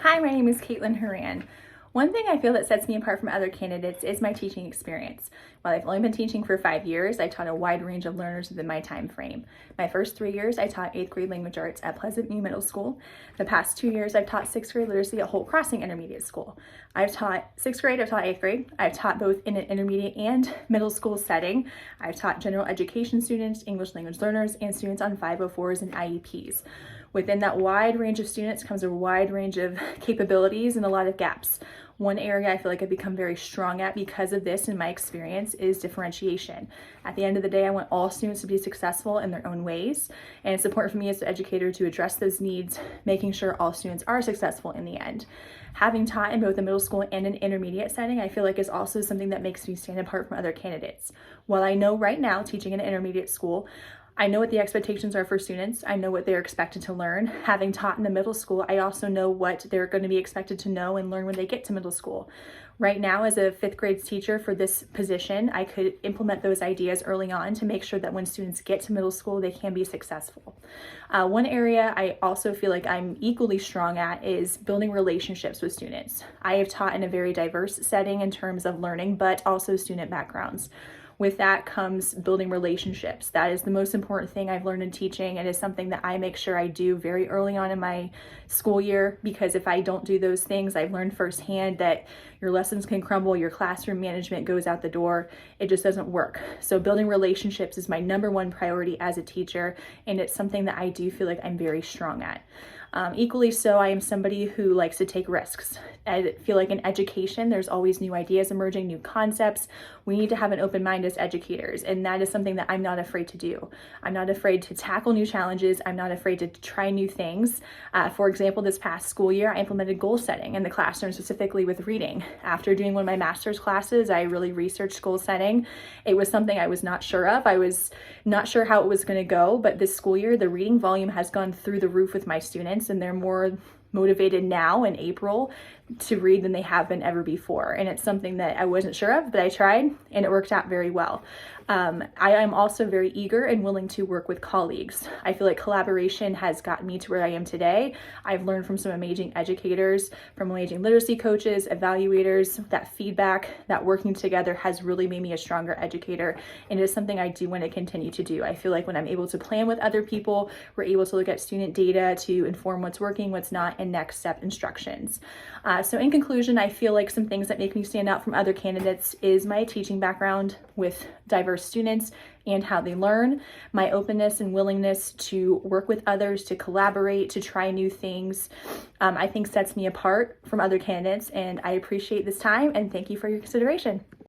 Hi, my name is Caitlin Horan. One thing I feel that sets me apart from other candidates is my teaching experience. While I've only been teaching for 5 years, I taught a wide range of learners within my time frame. My first 3 years, I taught 8th grade language arts at Pleasant View Middle School. The past 2 years, I've taught 6th grade literacy at Holt Crossing Intermediate School. I've taught 6th grade, I've taught 8th grade. I've taught both in an intermediate and middle school setting. I've taught general education students, English language learners, and students on 504s and IEPs. Within that wide range of students comes a wide range of capabilities and a lot of gaps. One area I feel like I've become very strong at because of this in my experience is differentiation. At the end of the day, I want all students to be successful in their own ways, and it's important for me as an educator to address those needs, making sure all students are successful in the end. Having taught in both a middle school and an intermediate setting, I feel like is also something that makes me stand apart from other candidates. While I know right now, teaching in an intermediate school, I know what the expectations are for students. I know what they're expected to learn. Having taught in the middle school, I also know what they're going to be expected to know and learn when they get to middle school. Right now, as a 5th grade teacher for this position, I could implement those ideas early on to make sure that when students get to middle school, they can be successful. One area I also feel like I'm equally strong at is building relationships with students. I have taught in a very diverse setting in terms of learning, but also student backgrounds. With that comes building relationships. That is the most important thing I've learned in teaching. It is something that I make sure I do very early on in my school year, because if I don't do those things, I've learned firsthand that your lessons can crumble, your classroom management goes out the door. It just doesn't work. So building relationships is my number one priority as a teacher, and it's something that I do feel like I'm very strong at. Equally so, I am somebody who likes to take risks. I feel like in education, there's always new ideas emerging, new concepts. We need to have an open mind as educators, and that is something that I'm not afraid to do. I'm not afraid to tackle new challenges. I'm not afraid to try new things. For example, this past school year, I implemented goal setting in the classroom, specifically with reading. After doing one of my master's classes, I really researched goal setting. It was something I was not sure of. I was not sure how it was going to go, but this school year, the reading volume has gone through the roof with my students, and they're more motivated now in April to read than they have been ever before. And it's something that I wasn't sure of, but I tried and it worked out very well. I am also very eager and willing to work with colleagues. I feel like collaboration has gotten me to where I am today. I've learned from some amazing educators, from amazing literacy coaches, evaluators. That feedback, that working together has really made me a stronger educator, and it is something I do want to continue to do. I feel like when I'm able to plan with other people, we're able to look at student data to inform what's working, what's not, and next step instructions. So in conclusion, I feel like some things that make me stand out from other candidates is my teaching background with diverse students and how they learn, my openness and willingness to work with others, to collaborate, to try new things, I think sets me apart from other candidates, and I appreciate this time and thank you for your consideration.